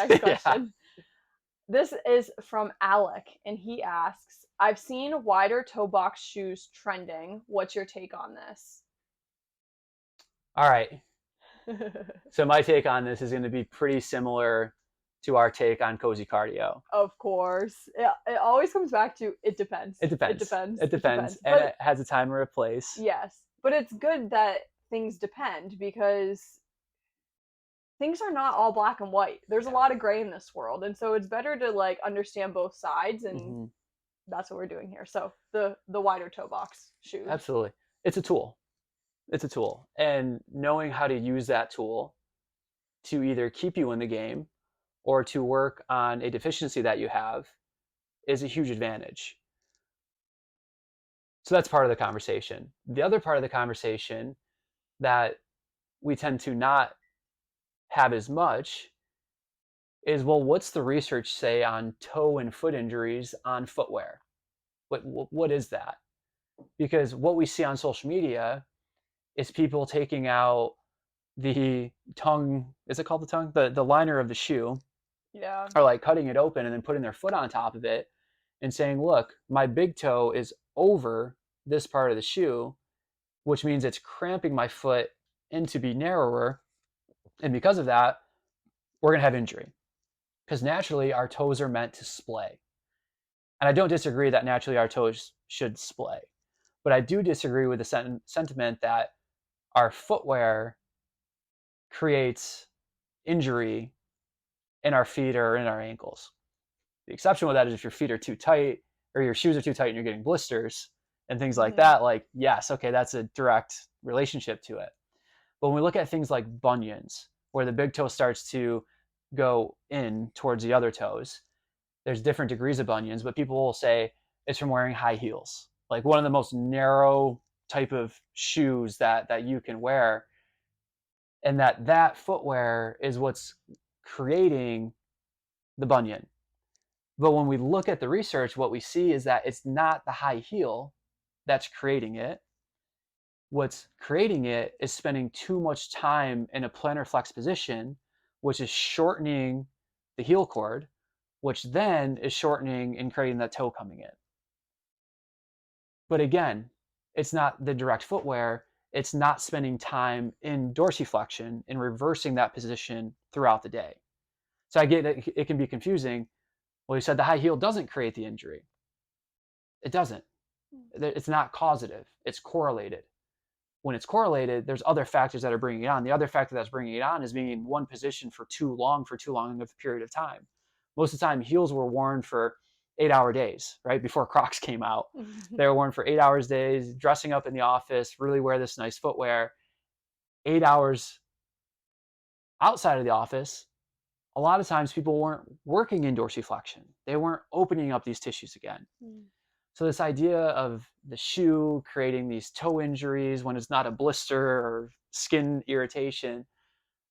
Next Yeah. question. This is from Alec, and he asks, I've seen wider toe box shoes trending. What's your take on this? All right. So my take on this is going to be pretty similar to our take on cozy cardio. Of course. It always comes back to it depends. It It depends. depends. It It depends, depends. and But it has a time or a place. yes, but it's good that things depend because things are not all black and white. There's a Yeah. lot of gray in this world, and so it's better to like understand both sides, and Hmm. that's what we're doing here. So the wider toe box shoes. Absolutely. It's a tool. It's a tool, and knowing how to use that tool to either keep you in the game or to work on a deficiency that you have is a huge advantage. So that's part of the conversation. The other part of the conversation that we tend to not have as much is, well, what's the research say on toe and foot injuries on footwear? What is that? Because what we see on social media is people taking out the tongue, is it called the tongue? The liner of the shoe, Yeah. or like cutting it open and then putting their foot on top of it and saying, look, my big toe is over this part of the shoe, which means it's cramping my foot in to be narrower. And because of that, we're going to have injury because naturally our toes are meant to splay. And I don't disagree that naturally our toes should splay, but I do disagree with the sentiment that our footwear creates injury in our feet or in our ankles. The exception with that is if your feet are too tight or your shoes are too tight and you're getting blisters and things like Hmm. that. Like, yes, okay, that's a direct relationship to it. But when we look at things like bunions, where the big toe starts to go in towards the other toes, there's different degrees of bunions, but people will say it's from wearing high heels, like one of the most narrow type of shoes that you can wear, and that footwear is what's creating the bunion. But when we look at the research, what we see is that it's not the high heel that's creating it. What's creating it is spending too much time in a plantar flex position, which is shortening the heel cord, which then is shortening and creating that toe coming in. But again, it's not the direct footwear. It's not spending time in dorsiflexion and reversing that position throughout the day. So I get it can be confusing. Well, you said the high heel doesn't create the injury. It doesn't. It's not causative. It's correlated. When it's correlated, there's other factors that are bringing it on. The other factor that's bringing it on is being in one position for too long of a period of time. Most of the time, heels were worn for 8-hour days, right? Before Crocs came out. They were worn for 8 hours days, dressing up in the office, really wear this nice footwear. 8 hours outside of the office, a lot of times people weren't working in dorsiflexion. They weren't opening up these tissues again. So this idea of the shoe creating these toe injuries when it's not a blister or skin irritation,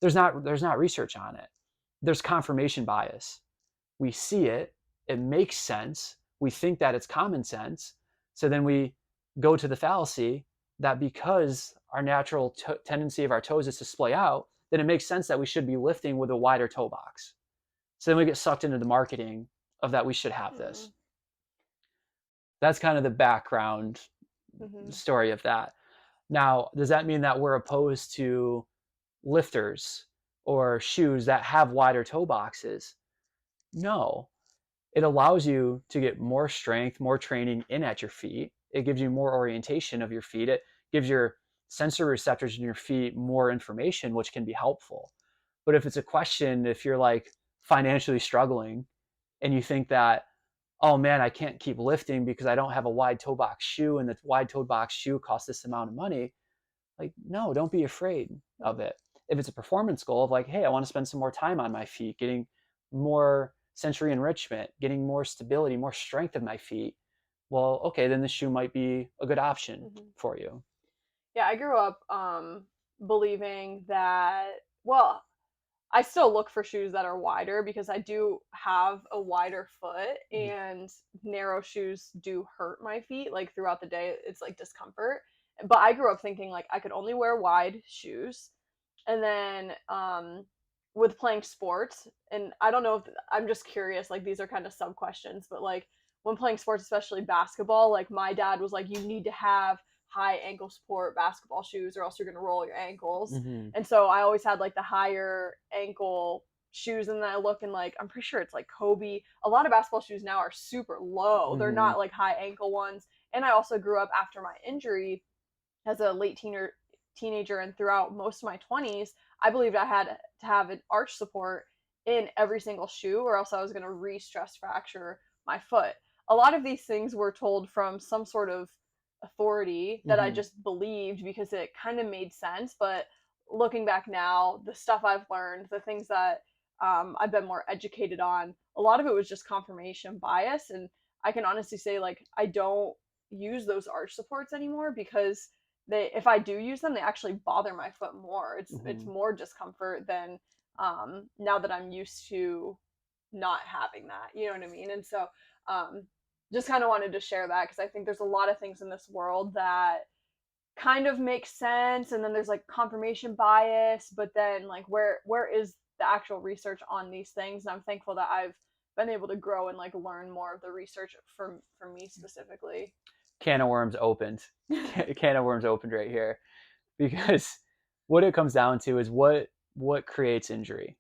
there's not research on it. There's confirmation bias. We see it, it makes sense. We think that it's common sense. So then we go to the fallacy that because our natural tendency of our toes is to splay out, then it makes sense that we should be lifting with a wider toe box. So then we get sucked into the marketing of that we should have this. That's kind of the background story of that. Now, does that mean that we're opposed to lifters or shoes that have wider toe boxes? No. It allows you to get more strength, more training in at your feet. It gives you more orientation of your feet. It gives your sensory receptors in your feet more information, which can be helpful. But if it's a question, if you're like financially struggling and you think that, oh man, I can't keep lifting because I don't have a wide toe box shoe and the wide toe box shoe costs this amount of money, like, no, don't be afraid of it. If it's a performance goal of like, hey, I want to spend some more time on my feet, getting more sensory enrichment, getting more stability, more strength of my feet, well, okay, then the shoe might be a good option for you. Yeah, I grew up believing that, well, I still look for shoes that are wider because I do have a wider foot and narrow shoes do hurt my feet like throughout the day. It's like discomfort. But I grew up thinking like I could only wear wide shoes. And then with playing sports, and I don't know if I'm just curious, like these are kind of sub questions, but like when playing sports, especially basketball, like my dad was like, you need to have high ankle support basketball shoes or else you're gonna roll your ankles. Hmm. And so I always had like the higher ankle shoes, and then I look and like I'm pretty sure it's like Kobe. A lot of basketball shoes now are super low. They're Hmm. not like high ankle ones. And I also grew up after my injury as a teenager and throughout most of my 20s, I believed I had to have an arch support in every single shoe or else I was going to re-stress fracture my foot. A lot of these things were told from some sort of authority that I Hmm. just believed because it kind of made sense. But looking back now, the stuff I've learned, the things that I've been more educated on, a lot of it was just confirmation bias. And I can honestly say, like, I don't use those arch supports anymore because they, if I do use them, they actually bother my foot more. It's Hmm. more discomfort than now that I'm used to not having that. You know what I mean? And so um, just kind of wanted to share that because I think there's a lot of things in this world that kind of make sense, and then there's like confirmation bias, but then like where is the actual research on these things? And I'm thankful that I've been able to grow and like learn more of the research for me specifically. Can of worms opened. Can of worms opened right here, because what it comes down to is what creates injury.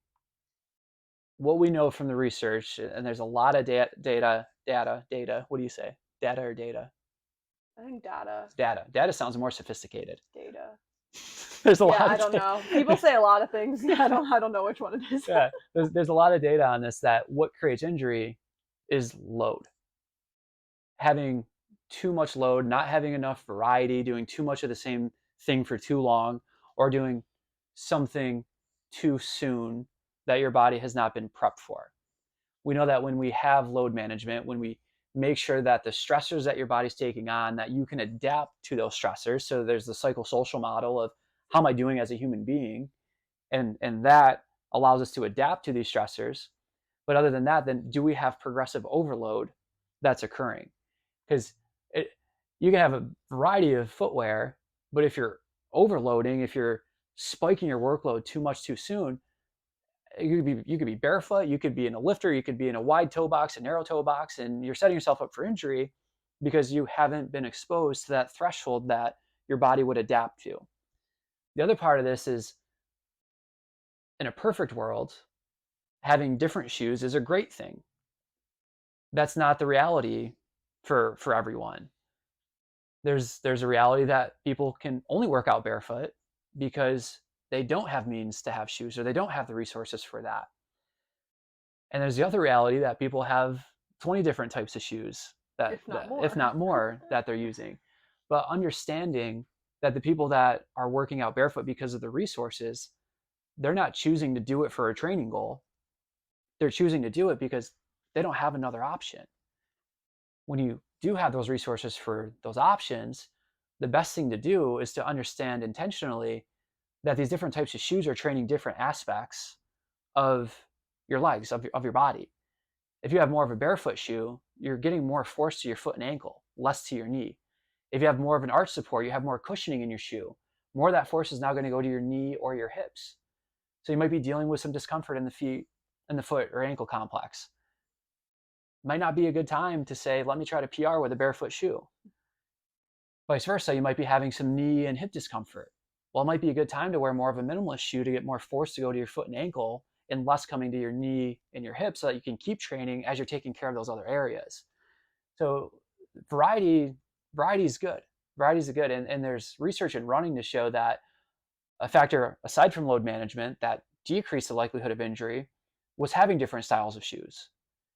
What we know from the research, and there's a lot of data. What do you say? Data or data? I think data. Data. Data sounds more sophisticated. Data. There's a Yeah, lot I of don't know. People say a lot of things. Yeah, I don't know which one it is. yeah. There's a lot of data on this that what creates injury is load. Having too much load, not having enough variety, doing too much of the same thing for too long, or doing something too soon that your body has not been prepped for. We know that when we have load management, when we make sure that the stressors that your body's taking on, that you can adapt to those stressors. So there's the psychosocial model of how am I doing as a human being? And that allows us to adapt to these stressors. But other than that, then do we have progressive overload that's occurring? Because you can have a variety of footwear, but if you're overloading, if you're spiking your workload too much too soon, you could be barefoot, you could be in a lifter, you could be in a wide toe box, a narrow toe box, and you're setting yourself up for injury because you haven't been exposed to that threshold that your body would adapt to. The other part of this is, in a perfect world, having different shoes is a great thing. That's not the reality for everyone. There's a reality that people can only work out barefoot because they don't have means to have shoes or they don't have the resources for that. And there's the other reality that people have 20 different types of shoes If not if more. not more, that they're using. But understanding that the people that are working out barefoot because of the resources, they're not choosing to do it for a training goal. They're choosing to do it because they don't have another option. When you do have those resources for those options, the best thing to do is to understand intentionally that these different types of shoes are training different aspects of your legs, of your body. If you have more of a barefoot shoe, you're getting more force to your foot and ankle, less to your knee. If you have more of an arch support, you have more cushioning in your shoe. More of that force is now going to go to your knee or your hips. So you might be dealing with some discomfort in the feet, in the foot or ankle complex. Might not be a good time to say, let me try to PR with a barefoot shoe. Vice versa, you might be having some knee and hip discomfort. Well, it might be a good time to wear more of a minimalist shoe to get more force to go to your foot and ankle and less coming to your knee and your hip so that you can keep training as you're taking care of those other areas. So variety variety is good. Variety is good. And there's research in running to show that a factor aside from load management that decreased the likelihood of injury was having different styles of shoes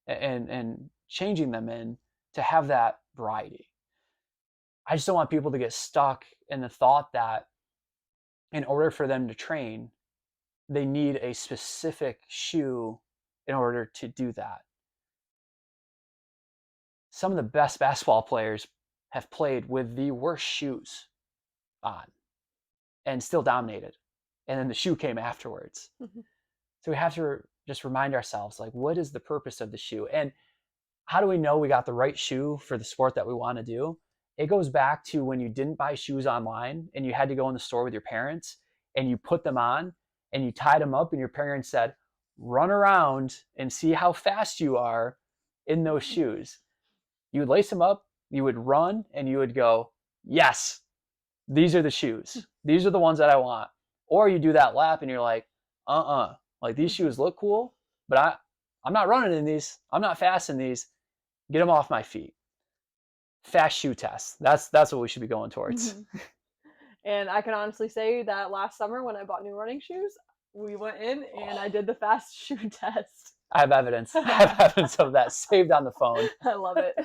and changing them in to have that variety. I just don't want people to get stuck in the thought that in order for them to train, they need a specific shoe in order to do that. Some of the best basketball players have played with the worst shoes on and still dominated. And then the shoe came afterwards. So we have to just remind ourselves, like, what is the purpose of the shoe? And how do we know we got the right shoe for the sport that we want to do? It goes back to when you didn't buy shoes online and you had to go in the store with your parents and you put them on and you tied them up and your parents said, run around and see how fast you are in those shoes. You would lace them up, you would run, and you would go, yes, these are the shoes. These are the ones that I want. Or you do that lap and you're like, like these shoes look cool, but I'm not running in these. I'm not fast in these. Get them off my feet. Fast shoe test. That's what we should be going towards. Mhm. And I can honestly say that last summer when I bought new running shoes, we went in and I Oh, did the fast shoe test. I have evidence. I have evidence of that saved on the phone. I love it.